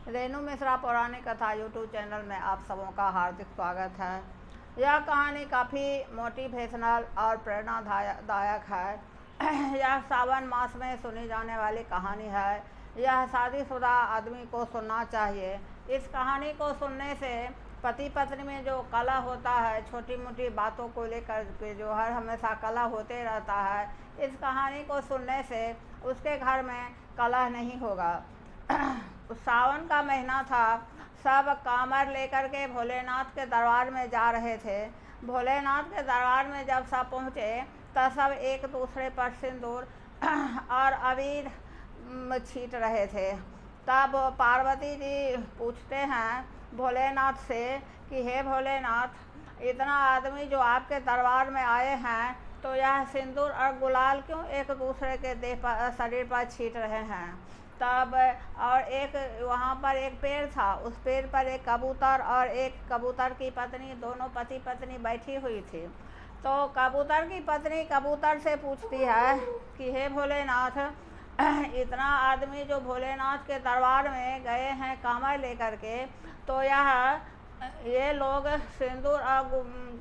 रेणु मिश्रा पौराणिक कथा YouTube channel में आप सबों का हार्दिक स्वागत है। यह कहानी काफ़ी मोटिवेशनल और प्रेरणादायक है। यह सावन मास में सुनी जाने वाली कहानी है। यह शादीशुदा आदमी को सुनना चाहिए। इस कहानी को सुनने से पति पत्नी में जो कलह होता है, छोटी मोटी बातों को लेकर के जो हर हमेशा कलह होते रहता है, इस कहानी को सुनने से उसके घर में कलह नहीं होगा। सावन का महीना था। सब कांवर लेकर के भोलेनाथ के दरबार में जा रहे थे। भोलेनाथ के दरबार में जब सब पहुँचे तब सब एक दूसरे पर सिंदूर और अबीर छीट रहे थे। तब पार्वती जी पूछते हैं भोलेनाथ से कि हे भोलेनाथ, इतना आदमी जो आपके दरबार में आए हैं, तो यह सिंदूर और गुलाल क्यों एक दूसरे के देह पर, शरीर पर छीट रहे हैं। तब और एक वहाँ पर एक पेड़ था, उस पेड़ पर एक कबूतर और एक कबूतर की पत्नी, दोनों पति पत्नी बैठी हुई थी। तो कबूतर की पत्नी कबूतर से पूछती है कि हे भोलेनाथ, इतना आदमी जो भोलेनाथ के दरबार में गए हैं कांवर लेकर के, तो ये लोग सिंदूर और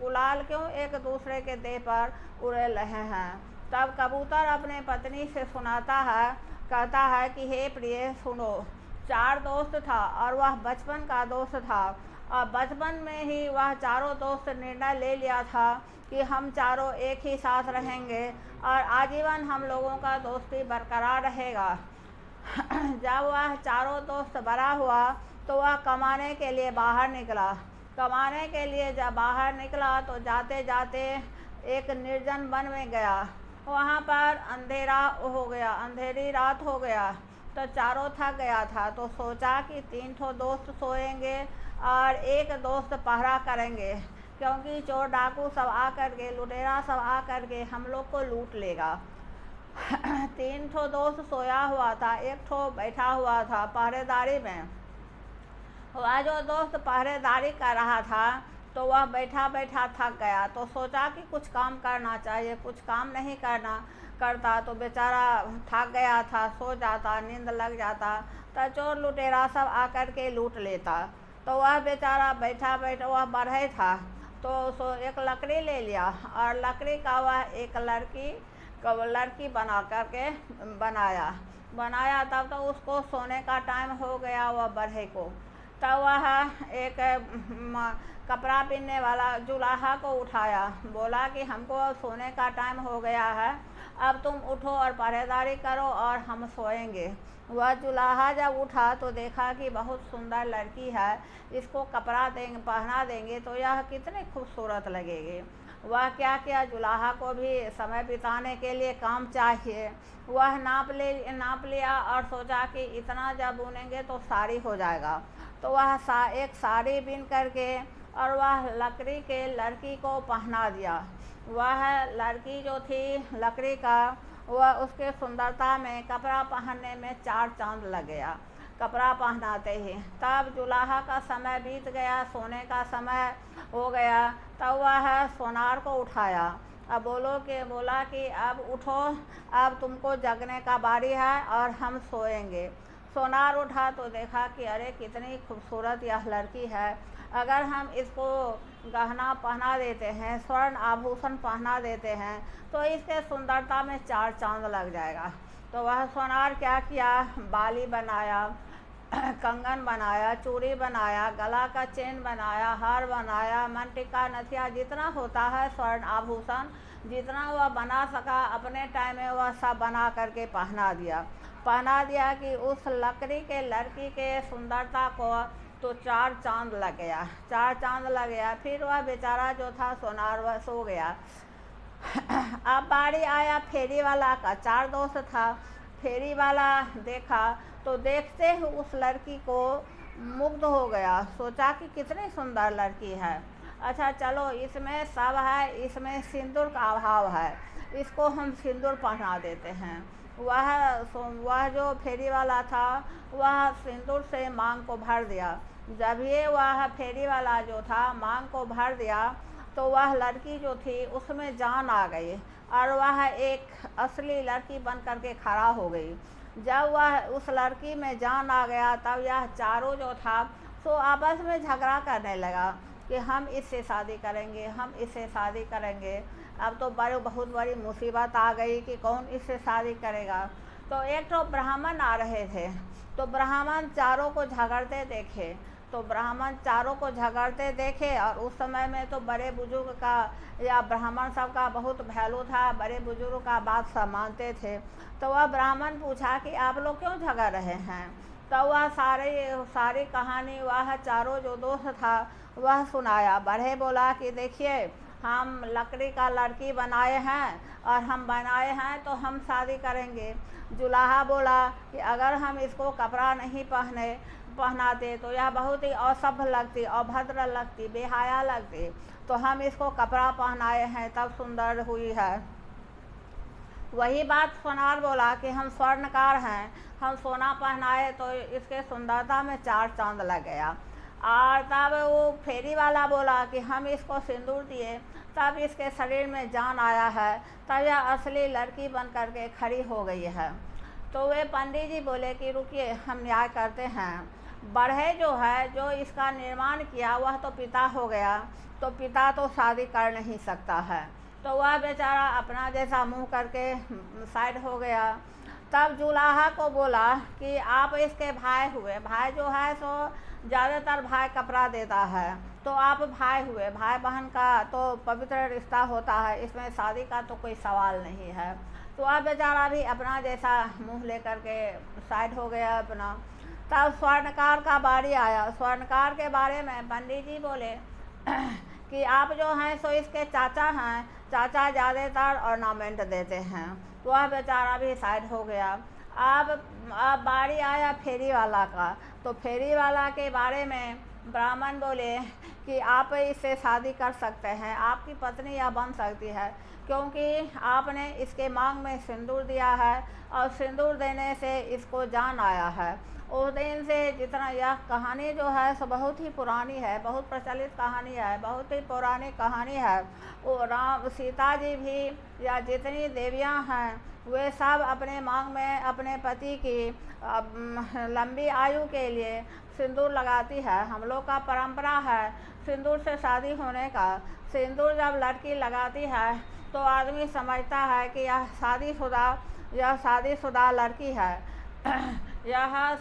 गुलाल क्यों एक दूसरे के देह पर उड़ेल रहे हैं। तब कबूतर अपने पत्नी से सुनाता है, कहता है कि हे प्रिय सुनो, 4 दोस्त था और वह बचपन का दोस्त था। और बचपन में ही वह चारों दोस्त निर्णय ले लिया था कि हम चारों एक ही साथ रहेंगे और आजीवन हम लोगों का दोस्ती बरकरार रहेगा। जब वह चारों दोस्त बड़ा हुआ तो वह कमाने के लिए बाहर निकला। कमाने के लिए जब बाहर निकला तो जाते जाते एक निर्जन वन में गया। वहाँ पर अंधेरा हो गया, अंधेरी रात हो गया। तो चारों थक गया था, तो सोचा कि 3 दोस्त सोएंगे और एक दोस्त पहरा करेंगे, क्योंकि चोर डाकू सब आकर के, लुटेरा सब आकर के हम लोग को लूट लेगा। 3 दोस्त सोया हुआ था, एक बैठा हुआ था पहरेदारी में। वह जो दोस्त पहरेदारी कर रहा था तो वह बैठा बैठा थक गया, तो सोचा कि कुछ काम करना चाहिए। कुछ काम नहीं करता तो बेचारा थक गया था, सो जाता, नींद लग जाता, तो चोर लुटेरा सब आकर के लूट लेता। तो वह बेचारा बैठा बैठा, वह बढ़े था, तो एक लकड़ी ले लिया और लकड़ी का वह एक लड़की बना करके बनाया। तब तो उसको सोने का टाइम हो गया वह बढ़े को। तब वह एक कपड़ा पहनने वाला जुलाहा को उठाया, बोला कि हमको अब सोने का टाइम हो गया है, अब तुम उठो और पहरेदारी करो और हम सोएंगे। वह जुलाहा जब उठा तो देखा कि बहुत सुंदर लड़की है, इसको कपड़ा पहना देंगे तो यह कितनी खूबसूरत लगेगी। वह क्या किया, जुलाहा को भी समय बिताने के लिए काम चाहिए। वह नाप लिया और सोचा कि इतना जब बुनेंगे तो साड़ी हो जाएगा। तो वह एक साड़ी बिन करके और वह लकड़ी के लड़की को पहना दिया। वह लड़की जो थी लकड़ी का, वह उसके सुंदरता में, कपड़ा पहनने में 4 चांद लग गया कपड़ा पहनाते ही। तब जुलाहा का समय बीत गया, सोने का समय हो गया। तब वह सोनार को उठाया। अब बोला कि अब उठो, अब तुमको जगने का बारी है और हम सोएंगे। सोनार उठा तो देखा कि अरे कितनी खूबसूरत यह लड़की है, अगर हम इसको गहना पहना देते हैं, स्वर्ण आभूषण पहना देते हैं, तो इसके सुंदरता में 4 चांद लग जाएगा। तो वह सोनार क्या किया, बाली बनाया, कंगन बनाया, चूड़ी बनाया, गला का चेन बनाया, हार बनाया, मनटिका, नथिया, जितना होता है स्वर्ण आभूषण, जितना वह बना सका अपने टाइम में वह सब बना करके पहना दिया कि उस लकड़ी के लड़की के सुंदरता को तो 4 चांद लग गया। फिर वह बेचारा जो था सोनार, वह सो गया। अब बारी आया फेरी वाला का। 4 दोस्त था। फेरी वाला देखा तो देखते ही उस लड़की को मुग्ध हो गया। सोचा कि कितनी सुंदर लड़की है, अच्छा चलो इसमें सब है, इसमें सिंदूर का अभाव है, इसको हम सिंदूर पहना देते हैं। वह जो फेरी वाला था वह सिंदूर से मांग को भर दिया। जब ये वह फेरी वाला जो था मांग को भर दिया तो वह लड़की जो थी उसमें जान आ गई और वह एक असली लड़की बन करके खड़ा हो गई। जब वह उस लड़की में जान आ गया तब यह चारों जो था सो आपस में झगड़ा करने लगा कि हम इससे शादी करेंगे, हम इससे शादी करेंगे। अब तो बहुत बड़ी मुसीबत आ गई कि कौन इससे शादी करेगा। तो एक तो ब्राह्मण आ रहे थे, तो ब्राह्मण चारों को झगड़ते देखे, तो ब्राह्मण चारों को झगड़ते देखे और उस समय में तो बड़े बुजुर्ग का या ब्राह्मण सब का बहुत वैल्यू था, बड़े बुजुर्ग का बात सब मानते थे। तो वह ब्राह्मण पूछा कि आप लोग क्यों झगड़ रहे हैं। तो वह सारी कहानी वह चारों जो दोस्त था वह सुनाया। बढ़े बोला कि देखिए, हम लकड़ी का लड़की बनाए हैं और हम बनाए हैं तो हम शादी करेंगे। जुलाहा बोला कि अगर हम इसको कपड़ा नहीं पहनाते तो यह बहुत ही असभ्य लगती, अभद्र लगती, बेहया लगती, तो हम इसको कपड़ा पहनाए हैं तब सुंदर हुई है। वही बात सोनार बोला कि हम स्वर्णकार हैं, हम सोना पहनाए तो इसके सुंदरता में 4 चांद लग गया। और तब वो फेरी वाला बोला कि हम इसको सिंदूर दिए तब इसके शरीर में जान आया है, तब यह असली लड़की बन करके खड़ी हो गई है। तो वे पंडित जी बोले कि रुकिए, हम न्याय करते हैं। बढ़े जो है, जो इसका निर्माण किया वह तो पिता हो गया, तो पिता तो शादी कर नहीं सकता है, तो वह बेचारा अपना जैसा मुंह करके साइड हो गया। तब जुलाहा को बोला कि आप इसके भाई हुए, भाई जो है सो ज़्यादातर भाई कपड़ा देता है, तो आप भाई हुए, भाई बहन का तो पवित्र रिश्ता होता है, इसमें शादी का तो कोई सवाल नहीं है। तो वह बेचारा भी अपना जैसा मुंह लेकर के साइड हो गया अपना। तब स्वर्णकार का बारी आया। स्वर्णकार के बारे में पंडित जी बोले कि आप जो हैं सो इसके चाचा हैं, चाचा ज़्यादातर ऑर्नामेंट देते हैं, तो वह बेचारा भी साइड हो गया। अब बारी आया फेरी वाला का, तो फेरी वाला के बारे में ब्राह्मण बोले कि आप इससे शादी कर सकते हैं, आपकी पत्नी यह बन सकती है, क्योंकि आपने इसके मांग में सिंदूर दिया है और सिंदूर देने से इसको जान आया है। उस दिन से जितना यह कहानी जो है सो बहुत ही पुरानी है, बहुत प्रचलित कहानी है, बहुत ही पुरानी कहानी है। वो राम सीता जी भी या जितनी देवियां हैं वे सब अपने मांग में अपने पति की लंबी आयु के लिए सिंदूर लगाती है। हम लोग का परंपरा है सिंदूर से शादी होने का। सिंदूर जब लड़की लगाती है तो आदमी समझता है कि यह शादीशुदा लड़की है। यह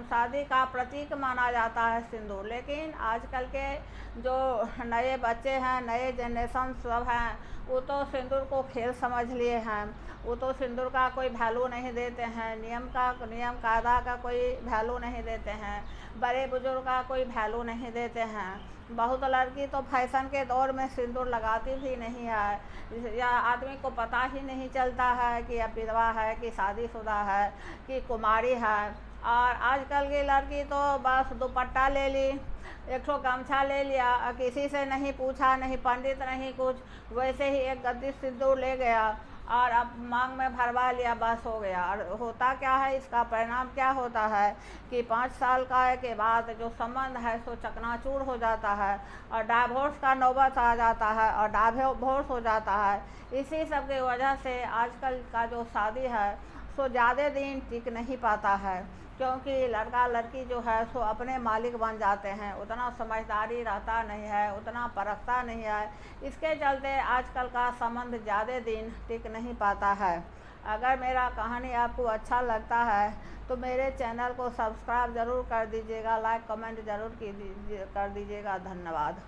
शादी का प्रतीक माना जाता है सिंदूर। लेकिन आजकल के जो नए बच्चे हैं, नए जनरेशन सब हैं, वो तो सिंदूर को खेल समझ लिए हैं, वो तो सिंदूर का कोई वैल्यू नहीं देते हैं, नियम कायदा का कोई वैल्यू नहीं देते हैं, बड़े बुजुर्ग का कोई वैल्यू नहीं देते हैं। बहुत लड़की तो फैशन के दौर में सिंदूर लगाती भी नहीं है, या आदमी को पता ही नहीं चलता है कि अब विधवा है कि शादीशुदा है कि कुमारी है। और आजकल की लड़की तो बस दुपट्टा ले ली, एक ठो गमछा ले लिया, किसी से नहीं पूछा, नहीं पंडित नहीं कुछ, वैसे ही एक गद्दी सिंदूर ले गया और अब मांग में भरवा लिया, बस हो गया। और होता क्या है, इसका परिणाम क्या होता है कि 5 साल का के बाद जो संबंध है सो चकनाचूर हो जाता है और डाइवोर्स का नौबत आ जाता है और डाइवोर्स हो जाता है। इसी सब की वजह से आजकल का जो शादी है सो ज़्यादा दिन टिक नहीं पाता है, क्योंकि लड़का लड़की जो है सो अपने मालिक बन जाते हैं, उतना समझदारी रहता नहीं है, उतना परखता नहीं है। इसके चलते आजकल का संबंध ज़्यादा दिन टिक नहीं पाता है। अगर मेरा कहानी आपको अच्छा लगता है तो मेरे चैनल को सब्सक्राइब ज़रूर कर दीजिएगा, लाइक कमेंट ज़रूर कर दीजिएगा। धन्यवाद।